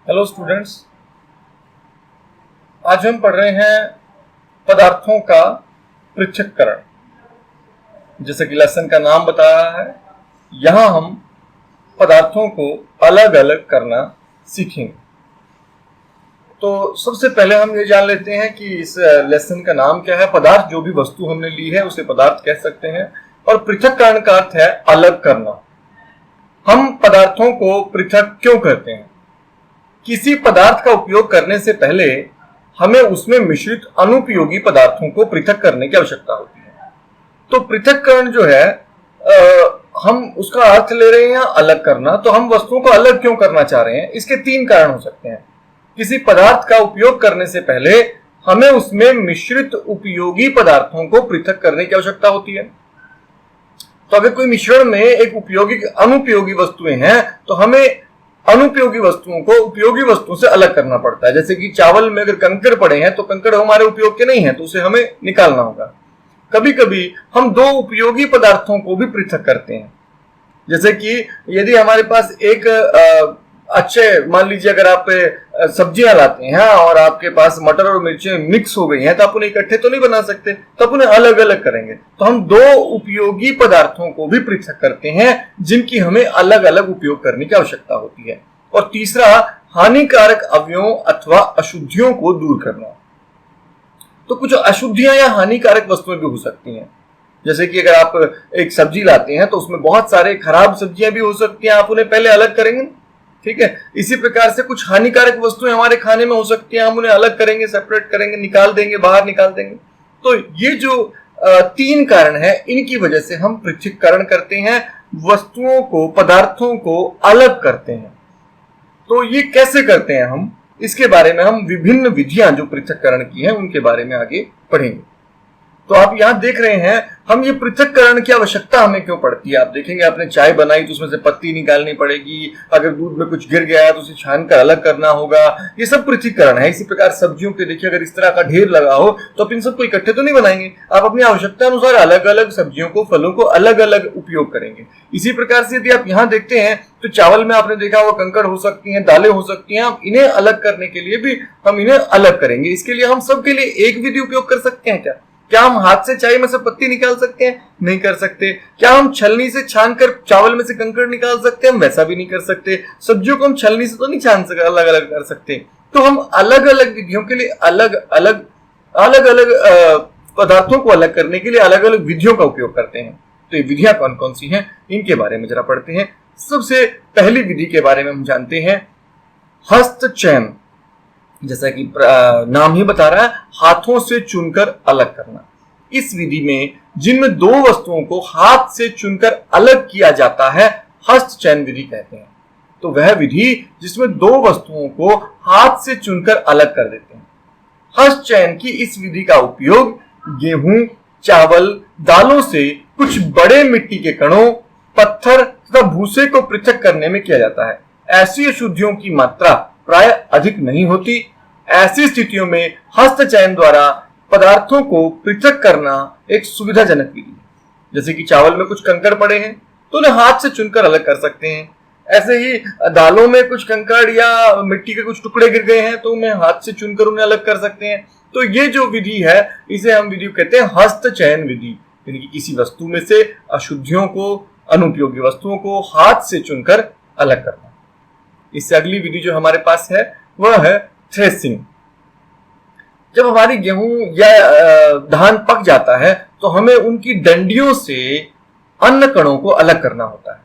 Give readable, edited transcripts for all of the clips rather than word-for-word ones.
Hello students, आज हम पढ़ रहे हैं पदार्थों का पृथक्करण। जैसे कि लेसन का नाम बता रहा है, यहां हम पदार्थों को अलग अलग करना सीखेंगे। तो सबसे पहले हम ये जान लेते हैं कि इस लेसन का नाम क्या है। पदार्थ, जो भी वस्तु हमने ली है उसे पदार्थ कह सकते हैं, और पृथक्करण का अर्थ है अलग करना। हम पदार्थों को पृथक क्यों करते हैं? किसी पदार्थ का उपयोग करने से पहले हमें उसमें मिश्रित अनुपयोगी पदार्थों को पृथक करने की आवश्यकता होती है। तो पृथक्करण जो है हम उसका अर्थ ले रहे हैं अलग करना। तो हम वस्तुओं को अलग क्यों करना चाह रहे हैं? इसके तीन कारण हो सकते हैं। किसी पदार्थ का उपयोग करने से पहले हमें उसमें मिश्रित उपयोगी पदार्थों को पृथक करने की आवश्यकता होती है। तो अगर कोई मिश्रण में एक उपयोगी अनुपयोगी वस्तुएं हैं तो हमें अनुपयोगी वस्तुओं को उपयोगी वस्तुओं से अलग करना पड़ता है। जैसे कि चावल में अगर कंकड़ पड़े हैं तो कंकड़ हमारे उपयोग के नहीं है, तो उसे हमें निकालना होगा। कभी कभी हम दो उपयोगी पदार्थों को भी पृथक करते हैं। जैसे कि यदि हमारे पास एक मान लीजिए अगर आप सब्जियां लाते हैं और आपके पास मटर और मिर्चें मिक्स हो गई हैं, तो आप उन्हें इकट्ठे तो नहीं बना सकते, तो आप उन्हें अलग अलग करेंगे। तो हम दो उपयोगी पदार्थों को भी पृथक करते हैं जिनकी हमें अलग अलग उपयोग करने की आवश्यकता होती है। और तीसरा, हानिकारक अवयवों अथवा अशुद्धियों को दूर करना। तो कुछ अशुद्धियां या हानिकारक वस्तुएं भी हो सकती हैं। जैसे कि अगर आप एक सब्जी लाते हैं तो उसमें बहुत सारे खराब सब्जियां भी हो सकती हैं, आप उन्हें पहले अलग करेंगे, ठीक है। इसी प्रकार से कुछ हानिकारक वस्तुएं हमारे खाने में हो सकती हैं, हम उन्हें अलग करेंगे, सेपरेट करेंगे, निकाल देंगे, बाहर निकाल देंगे। तो ये जो तीन कारण है, इनकी वजह से हम पृथक्करण करते हैं, वस्तुओं को, पदार्थों को अलग करते हैं। तो ये कैसे करते हैं हम, इसके बारे में हम विभिन्न विधियां जो पृथक्करण की हैं उनके बारे में आगे पढ़ेंगे। तो आप यहां देख रहे हैं हम ये पृथक्करण की आवश्यकता हमें क्यों पड़ती है। आप देखेंगे आपने चाय बनाई तो उसमें से पत्ती निकालनी पड़ेगी, अगर दूध में कुछ गिर गया है तो उसे छानकर अलग करना होगा। ये सब पृथक्करण है। इसी प्रकार सब्जियों के देखिए, अगर इस तरह का ढेर लगा हो तो आप इन सबको इकट्ठे तो नहीं बनाएंगे, आप अपनी आवश्यकता अनुसार अलग अलग सब्जियों को, फलों को अलग अलग उपयोग करेंगे। इसी प्रकार से यदि आप यहाँ देखते हैं तो चावल में आपने देखा हुआ कंकड़ हो सकती हैं, दालें हो सकती हैं, आप इन्हें अलग करने के लिए भी हम इन्हें अलग करेंगे। इसके लिए हम सबके लिए एक विधि उपयोग कर सकते हैं क्या? क्या हम हाथ से चाय में से पत्ती निकाल सकते हैं? नहीं कर सकते। क्या हम छलनी से छानकर चावल में से कंकड़ निकाल सकते हैं? हम वैसा भी नहीं कर सकते। सब्जियों को हम छलनी से तो नहीं छान सकते, अलग अलग कर सकते। तो हम अलग अलग विधियों के लिए अलग अलग पदार्थों को अलग करने के लिए अलग अलग विधियों का उपयोग करते हैं। तो ये विधियां कौन कौन सी हैं, इनके बारे में जरा पढ़ते हैं। सबसे पहली विधि के बारे में हम जानते हैं, हस्तचयन। जैसा कि नाम ही बता रहा है, हाथों से चुनकर अलग करना। इस विधि में जिनमें दो वस्तुओं को हाथ से चुनकर अलग किया जाता है, हस्तचयन विधि कहते हैं। तो वह विधि जिसमें दो वस्तुओं को हाथ से चुनकर अलग कर देते हैं। हस्तचयन की इस विधि का उपयोग गेहूं, चावल, दालों से कुछ बड़े मिट्टी के कणों, पत्थर तथा भूसे को पृथक करने में किया जाता है। ऐसी अशुद्धियों की मात्रा प्राय अधिक नहीं होती। ऐसी स्थितियों में हस्तचयन द्वारा पदार्थों को पृथक करना एक सुविधाजनक विधि है। जैसे कि चावल में कुछ कंकड़ पड़े हैं तो उन्हें हाथ से चुनकर अलग कर सकते हैं। ऐसे ही दालों में कुछ कंकड़ या मिट्टी के कुछ टुकड़े गिर गए हैं तो उन्हें हाथ से चुनकर उन्हें अलग कर सकते हैं। तो ये जो विधि है इसे हम विधि कहते हैं हस्तचयन विधि, यानी कि किसी वस्तु में से अशुद्धियों को, अनुपयोगी वस्तुओं को हाथ से चुनकर अलग करना। इससे अगली विधि जो हमारे पास है वह है थ्रेसिंग। जब हमारी गेहूं या धान पक जाता है तो हमें उनकी डंडियों से अन्न कणों को अलग करना होता है।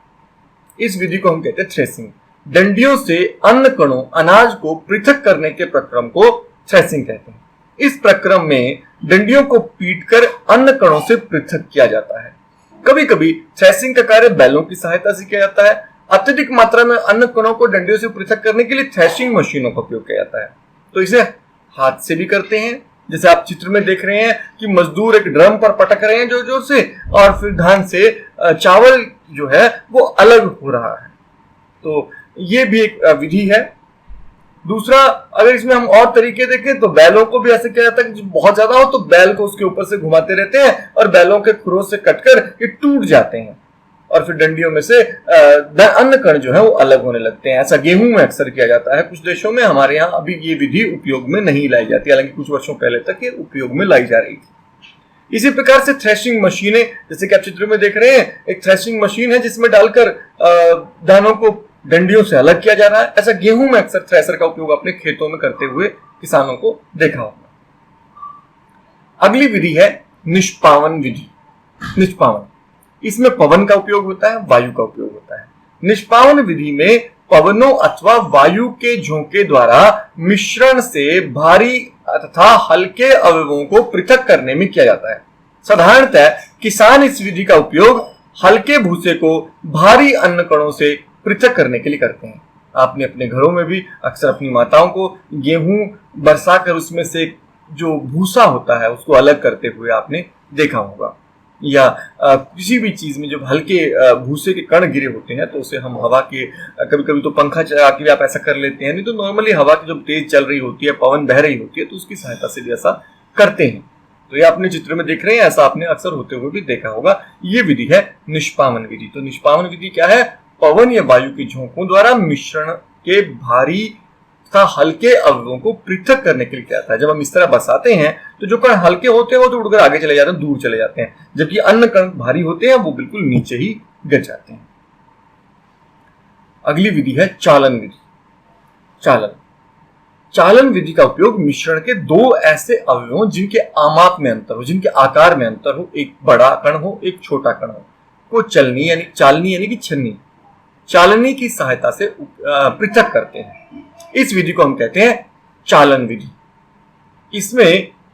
इस विधि को हम कहते हैं थ्रेसिंग। डंडियों से अन्न कणों, अनाज को पृथक करने के प्रक्रम को थ्रेसिंग कहते हैं। इस प्रक्रम में डंडियों को पीटकर अन्न कणों से पृथक किया जाता है। कभी कभी थ्रेसिंग का कार्य बैलों की सहायता से किया जाता है। अत्यधिक मात्रा में अन्न कणों को डंडियों से पृथक करने के लिए थ्रेशिंग मशीनों का उपयोग किया जाता है। तो इसे हाथ से भी करते हैं, जैसे आप चित्र में देख रहे हैं कि मजदूर एक ड्रम पर पटक रहे हैं जोर जोर से, और फिर धान से चावल जो है वो अलग हो रहा है। तो ये भी एक विधि है। दूसरा, अगर इसमें हम और तरीके देखें तो बैलों को भी ऐसे किया जाता है कि बहुत ज्यादा हो तो बैल को उसके ऊपर से घुमाते रहते हैं और बैलों के खुरों से कटकर ये टूट जाते हैं। और फिर डंडियों में से अन्य कण जो है वो अलग होने लगते हैं। ऐसा गेहूं में अक्सर किया जाता है। कुछ देशों में, हमारे यहाँ अभी ये विधि उपयोग में नहीं लाई जाती, हालांकि कुछ वर्षों पहले तक ये उपयोग में लाई जा रही थी। इसी प्रकार से थ्रेशिंग मशीनें, जैसे कि आप चित्र में देख रहे हैं, एक थ्रेशिंग मशीन है जिसमें डालकर दानों को डंडियों से अलग किया जा रहा है। ऐसा गेहूं में अक्सर थ्रेसर का उपयोग अपने खेतों में करते हुए किसानों को देखा होगा। अगली विधि है निष्पावन विधि। निष्पावन, इसमें पवन का उपयोग होता है, वायु का उपयोग होता है। निष्पावन विधि में पवनों अथवा वायु के झोंके द्वारा मिश्रण से भारी तथा हल्के अवयवों को पृथक करने में किया जाता है। साधारणतः किसान इस विधि का उपयोग हल्के भूसे को भारी अन्न कणों से पृथक करने के लिए करते हैं। आपने अपने घरों में भी अक्सर अपनी माताओं को गेहूं बरसा कर उसमें से जो भूसा होता है उसको अलग करते हुए आपने देखा होगा। या किसी भी चीज में जब हल्के भूसे के कण गिरे होते हैं तो उसे हम हवा के, कभी कभी तो पंखा चला के भी आप ऐसा कर लेते हैं, नहीं तो नॉर्मली हवा की जब तेज चल रही होती है, पवन बह रही होती है, तो उसकी सहायता से भी ऐसा करते हैं। तो ये आपने चित्र में देख रहे हैं, ऐसा आपने अक्सर होते हुए भी देखा होगा। ये विधि है निष्पावन विधि। तो निष्पावन विधि क्या है? पवन या वायु के झोंकों द्वारा मिश्रण के भारी तथा हल्के अवयवों को पृथक करने के लिए किया जाता है। जब हम इस तरह बरसाते हैं तो जो कण हल्के होते हैं वो तो उड़कर आगे चले जाते हैं, दूर चले जाते हैं, जबकि अन्य कण भारी होते हैं वो बिल्कुल नीचे ही गिर जाते हैं। अगली विधि है चालन विधि। चालन विधि का उपयोग मिश्रण के दो ऐसे अवयवों जिनके आमाप में अंतर हो, जिनके आकार में अंतर हो, एक बड़ा कण हो एक छोटा कण हो, को चालनी यानी कि छन्नी, चालनी की सहायता से पृथक करते हैं। इस विधि को हम कहते हैं चालन विधि।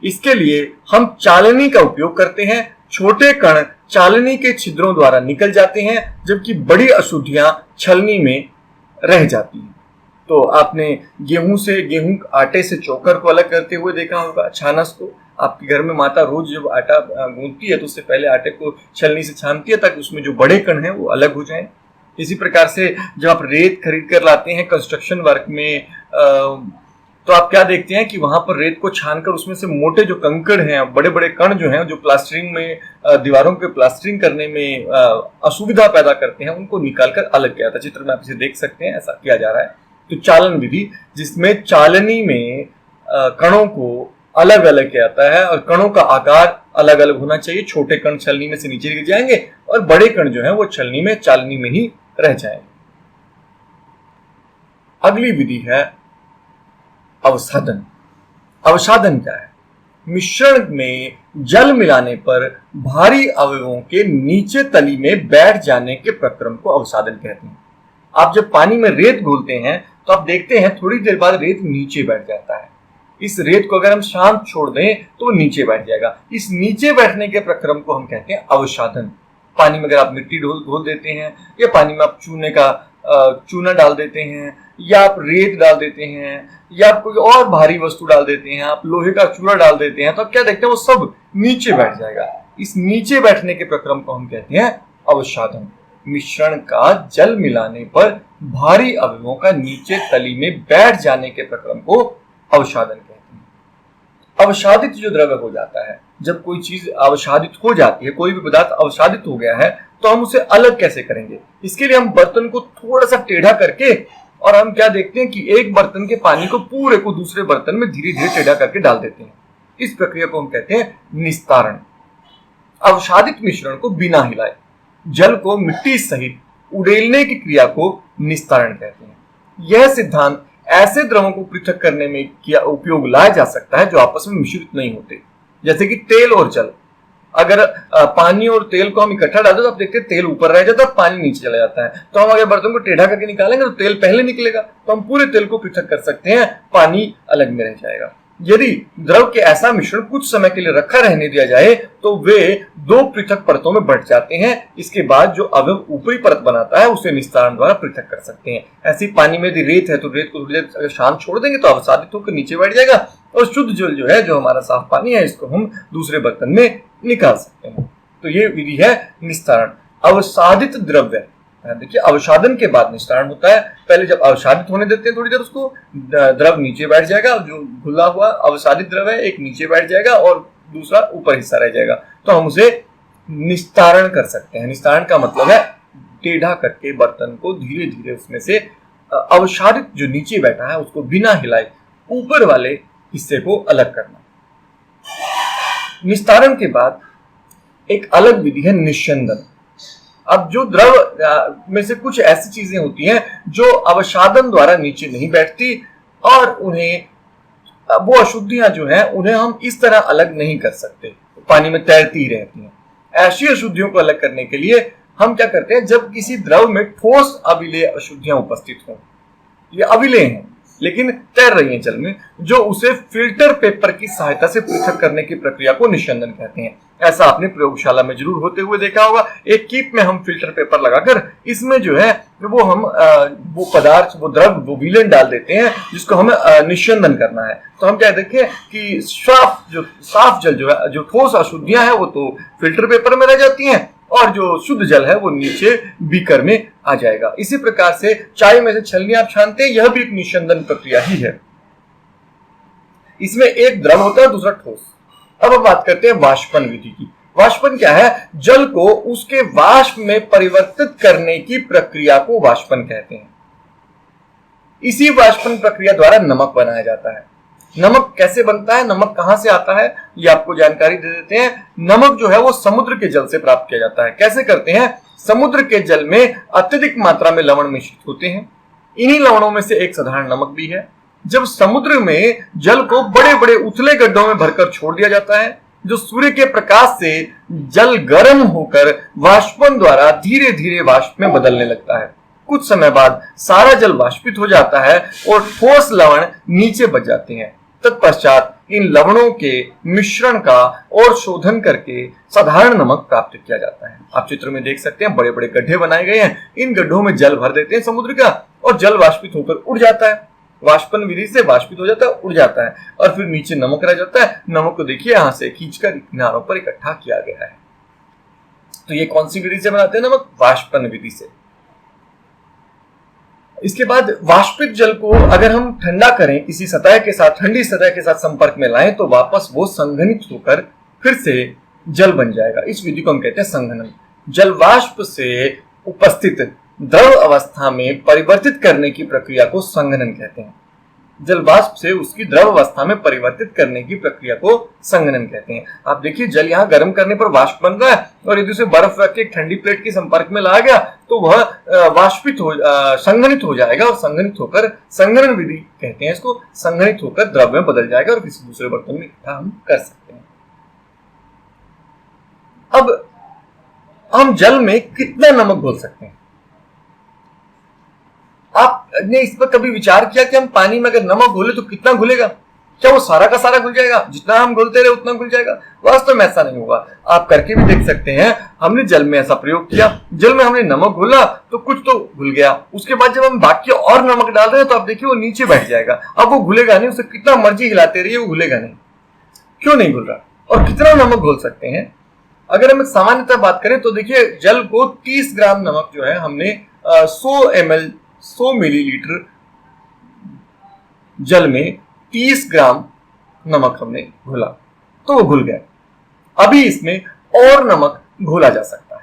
इसके लिए हम चालनी का उपयोग करते हैं। छोटे कण चालनी के छिद्रों द्वारा निकल जाते हैं, जबकि बड़ी अशुद्धियां छलनी में रह जाती हैं। तो आपने गेहूं आटे से चोकर को अलग करते हुए देखा होगा, छानस को। आपके घर में माता रोज जब आटा गूंथती है तो उससे पहले आटे को छलनी से छानती है ताकि उसमें जो बड़े कण हैं वो अलग हो जाएं। इसी प्रकार से जब आप रेत खरीद कर लाते हैं कंस्ट्रक्शन वर्क में, तो आप क्या देखते हैं कि वहां पर रेत को छानकर उसमें से मोटे जो कंकड़ हैं, बड़े बड़े कण जो हैं, जो प्लास्टरिंग में दीवारों पे प्लास्टरिंग करने में असुविधा पैदा करते हैं, उनको निकालकर अलग किया जाता है। चित्र में आप इसे देख सकते हैं, ऐसा किया जा रहा है। तो चालन विधि, जिसमें चालनी में कणों को अलग अलग किया जाता है और कणों का आकार अलग अलग होना चाहिए। छोटे कण छलनी में से नीचे गिर जाएंगे और बड़े कण जो है वो चालनी में ही रह जाएंगे। अगली विधि है अवसादन। अवसादन क्या है? मिश्रण में जल मिलाने पर भारी अवयवों के नीचे तली में बैठ जाने के प्रक्रम को अवसादन कहते हैं। आप जब पानी में रेत घोलते हैं तो आप देखते हैं थोड़ी देर बाद रेत नीचे बैठ जाता है। इस रेत को अगर हम शांत छोड़ दें तो वो नीचे बैठ जाएगा। इस नीचे बैठने के प्रक्रम को हम कहते हैं अवसादन। पानी में अगर आप मिट्टी घोल देते हैं या पानी में आप चूना डाल देते हैं या आप रेत डाल देते हैं या आप कोई और भारी वस्तु डाल देते हैं, आप लोहे का चूड़ा डाल देते हैं, तो आप क्या देखते हैं वो सब नीचे बैठ जाएगा। इस नीचे बैठने के प्रक्रम को हम कहते हैं अवसादन। मिश्रण का जल मिलाने पर भारी अवयवों का नीचे तली में बैठ जाने के प्रक्रम को अवसादन कहते हैं। अवसादित जो द्रव्य हो जाता है, जब कोई चीज अवसादित हो जाती है, कोई भी पदार्थ अवसादित हो गया है, तो हम उसे अलग कैसे करेंगे? इसके लिए हम बर्तन को थोड़ा सा टेढ़ा करके, और हम क्या देखते हैं कि एक बर्तन के पानी को पूरे को दूसरे बर्तन में धीरे धीरे टेढ़ा करके डाल देते हैं। इस प्रक्रिया को हम कहते हैं निस्तारण। अवसादित मिश्रण को बिना हिलाए जल को मिट्टी सहित उड़ेलने की क्रिया को निस्तारण कहते हैं। यह सिद्धांत ऐसे द्रवों को पृथक करने में उपयोग लाया जा सकता है जो आपस में मिश्रित नहीं होते, जैसे कि तेल और जल। अगर पानी और तेल को हम इकट्ठा डालते तो आप देखते हैं तेल ऊपर रह जाता है, पानी नीचे चला जाता है। तो हम अगर बर्तन को टेढ़ा करके निकालेंगे तो तेल पहले निकलेगा, तो हम पूरे तेल को पृथक कर सकते हैं, पानी अलग में रह जाएगा। यदि द्रव के ऐसा मिश्रण कुछ समय के लिए रखा रहने दिया जाए तो वे दो पृथक परतों में बढ़ जाते हैं। इसके बाद जो अवयव ऊपरी परत बनाता है उसे निस्तारण द्वारा पृथक कर सकते हैं। ऐसी पानी में यदि रेत है तो रेत को थोड़ी देर अगर शांत छोड़ देंगे तो अवसादित होकर नीचे बैठ जाएगा, और शुद्ध जल जो है, जो हमारा साफ पानी है, इसको हम दूसरे बर्तन में निकाल सकते हैं। तो ये विधि है निस्तारण। अवसादित द्रव्य, देखिए अवसादन के बाद निस्तारण होता है। पहले जब अवसादित होने देते हैं थोड़ी देर, उसको द्रव नीचे बैठ जाएगा, जो घुला हुआ अवसादित द्रव है एक नीचे बैठ जाएगा और दूसरा ऊपर हिस्सा रह जाएगा, तो हम उसे निस्तारण कर सकते हैं। निस्तारण का मतलब है टेढ़ा करके बर्तन को धीरे धीरे उसमें से अवसारित जो नीचे बैठा है उसको बिना हिलाए ऊपर वाले हिस्से को अलग करना। निस्तारण के बाद एक अलग विधि है निस्यंदन। अब जो द्रव में से कुछ ऐसी चीजें होती हैं जो अवसादन द्वारा नीचे नहीं बैठती और उन्हें वो अशुद्धियां जो हैं उन्हें हम इस तरह अलग नहीं कर सकते, पानी में तैरती रहती हैं। ऐसी अशुद्धियों को अलग करने के लिए हम क्या करते हैं, जब किसी द्रव में ठोस अविलेय अशुद्धियां उपस्थित हों, ये अविलेय हैं लेकिन तैर रही हैं जल में, जो उसे फिल्टर पेपर की सहायता से पृथक करने की प्रक्रिया को निस्यंदन कहते हैं। ऐसा आपने प्रयोगशाला में जरूर होते हुए देखा होगा। एक कीप में हम फिल्टर पेपर लगाकर इसमें जो है वो हम वो पदार्थ, वो द्रव, वो विलेन डाल देते हैं जिसको हमें निस्यंदन करना है। तो हम क्या देखें कि साफ जल जो है, जो ठोस अशुद्धियां हैं वो तो फिल्टर पेपर में रह जाती हैं और जो शुद्ध जल है वो नीचे बीकर में आ जाएगा। इसी प्रकार से चाय में से छलनी आप छानते हैं, यह भी एक निस्यंदन प्रक्रिया ही है। इसमें एक द्रव होता है, दूसरा ठोस। अब हम बात करते हैं वाष्पन विधि की। वाष्पन क्या है? जल को उसके वाष्प में परिवर्तित करने की प्रक्रिया को वाष्पन कहते हैं। इसी वाष्पन प्रक्रिया द्वारा नमक बनाया जाता है। नमक कैसे बनता है, नमक कहां से आता है, ये आपको जानकारी दे देते हैं। नमक जो है वो समुद्र के जल से प्राप्त किया जाता है। कैसे करते हैं? समुद्र के जल में अत्यधिक मात्रा में लवण मिश्रित होते हैं। इन्हीं लवणों में से एक साधारण नमक भी है। जब समुद्र में जल को बड़े बड़े उथले गड्ढों में भरकर छोड़ दिया जाता है, जो सूर्य के प्रकाश से जल गर्म होकर वाष्पन द्वारा धीरे धीरे वाष्प में बदलने लगता है। कुछ समय बाद सारा जल वाष्पित हो जाता है और ठोस लवण नीचे बच जाते हैं। तत्पश्चात इन लवणों के मिश्रण का और शोधन करके साधारण नमक प्राप्त किया जाता है। आप चित्र में देख सकते हैं बड़े बड़े गड्ढे बनाए गए हैं। इन गड्ढों में जल भर देते हैं समुद्र का और जल वाष्पित होकर उड़ जाता है। वाष्पन विधि से वाष्पित हो जाता है, उड़ जाता है और फिर नीचे नमक रह जाता है। नमक को देखिए यहां से खींचकर किनारों पर इकट्ठा किया गया है। तो ये कौन सी विधि से बनाते हैं नमक? वाष्पन विधि से। इसके बाद वाष्पित जल को अगर हम ठंडा करें, किसी सतह के साथ, ठंडी सतह के साथ संपर्क में लाएं तो वापस वो संघनित होकर फिर से जल बन जाएगा। इस विधि को हम कहते हैं संघनन। जल वाष्प से उपस्थित द्रव अवस्था में परिवर्तित करने की प्रक्रिया को संघनन कहते हैं। जल वाष्प से उसकी द्रव अवस्था में परिवर्तित करने की प्रक्रिया को संघनन कहते हैं। आप देखिए जल यहाँ गर्म करने पर वाष्प बन रहा है और यदि उसे बर्फ रख के एक ठंडी प्लेट के संपर्क में लाया गया तो वह संघनित हो जाएगा और संघनित होकर, संघनन विधि कहते हैं इसको, संघनित होकर द्रव में बदल जाएगा और किसी दूसरे बर्तन में इकट्ठा हम कर सकते हैं। अब हम जल में कितना नमक घोल सकते हैं? आपने इस पर कभी विचार किया कि हम पानी में अगर नमक घोले तो कितना घुलेगा? क्या वो सारा का सारा घुल जाएगा? जितना हम घोलते रहे उतना घुल जाएगा? वास्तव में ऐसा नहीं होगा। आप करके भी देख सकते हैं। हमने जल में ऐसा प्रयोग किया, जल में हमने नमक घोला तो कुछ तो घुल गया। उसके बाद जब हम बाकी और नमक डाल रहे हैं तो आप देखिए वो नीचे बैठ जाएगा। अब वो घुलेगा नहीं, उसे कितना मर्जी हिलाते रहिए वो घुलेगा नहीं। क्यों नहीं घुल रहा? और कितना नमक घोल सकते हैं? अगर हम सामान्यतः बात करें तो देखिए जल को 30 ग्राम नमक जो है हमने 100 मिलीलीटर जल में 30 ग्राम नमक हमने घोला तो वो घुल गया। अभी इसमें और नमक घोला जा सकता है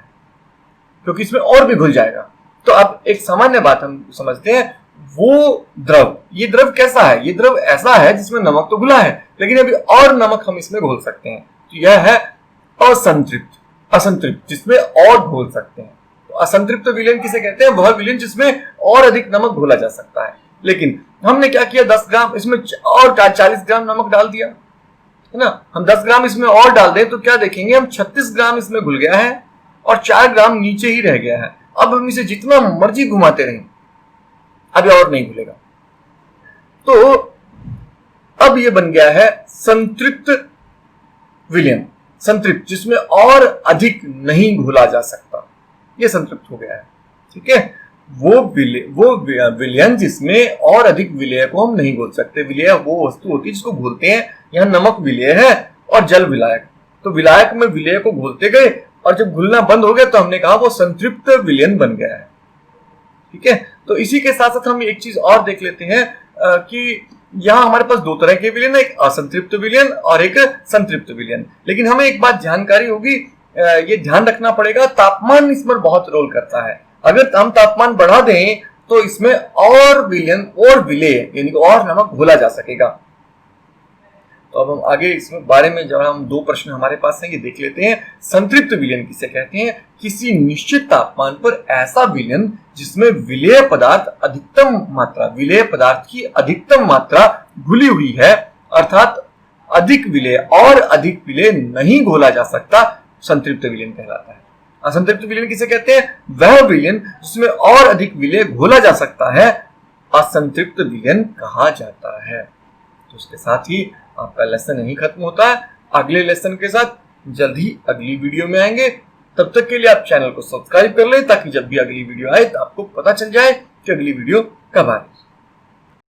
क्योंकि इसमें और भी घुल जाएगा। तो अब एक सामान्य बात हम समझते हैं, वो द्रव, ये द्रव कैसा है? ये द्रव ऐसा है जिसमें नमक तो घुला है लेकिन अभी और नमक हम इसमें घोल सकते हैं। तो यह है असंतृप्त, जिसमें और घोल सकते हैं। तो असंतृप्त विलयन किसे कहते हैं? वह विलयन जिसमें और अधिक नमक घोला जा सकता है। लेकिन हमने क्या किया, 10 ग्राम इसमें और 40 ग्राम नमक डाल दिया, है ना। हम 10 ग्राम इसमें और डाल दें तो क्या देखेंगे, हम 36 ग्राम इसमें घुल गया है और 4 ग्राम नीचे ही रह गया है। अब हम इसे जितना मर्जी घुमाते रहें अभी और नहीं घुलेगा। तो अब ये बन गया है संतृप्त विलयन, संतृप्त जिसमें और अधिक नहीं घुला जा सकता, ये संतृप्त हो गया है। ठीक है, वो विलयन जिसमें और अधिक विलय को हम नहीं घोल सकते। विलय वो वस्तु होती है जिसको घोलते हैं, यहाँ नमक विलय है और जल विलायक। तो विलायक में विलय को घोलते गए और जब घुलना बंद हो गया तो हमने कहा वो संतृप्त विलयन बन गया है। ठीक है, तो इसी के साथ साथ हम एक चीज और देख लेते हैं कि यहाँ हमारे पास दो तरह के विलयन है, एक असंतृप्त विलयन और एक संतृप्त विलयन। लेकिन हमें एक बात जानकारी होगी, ये ध्यान रखना पड़ेगा, तापमान इसमें बहुत रोल करता है। अगर हम तापमान बढ़ा दें तो इसमें और विलयन और विलेय यानी कि और नमक घोला जा सकेगा। तो अब हम आगे इसमें बारे में जब हम दो प्रश्न हमारे पास हैं ये देख लेते हैं। संतृप्त विलयन किसे कहते हैं? किसी निश्चित तापमान पर ऐसा विलयन जिसमें विलेय पदार्थ की अधिकतम मात्रा घुली हुई है, अर्थात अधिक विलेय और अधिक विलेय नहीं घोला जा सकता, संतृप्त विलयन कहलाता है। असंतृप्त विलयन किसे कहते हैं? वह विलयन जिसमें और अधिक विलेय घोला जा सकता है असंतृप्त विलयन कहा जाता है। तो इसके साथ ही आपका लेसन यही खत्म होता है। अगले लेसन के साथ जल्द ही अगली वीडियो में आएंगे। तब तक के लिए आप चैनल को सब्सक्राइब कर लें ताकि जब भी अगली वीडियो आए तो आपको पता चल जाए कि अगली वीडियो कब आ रही है।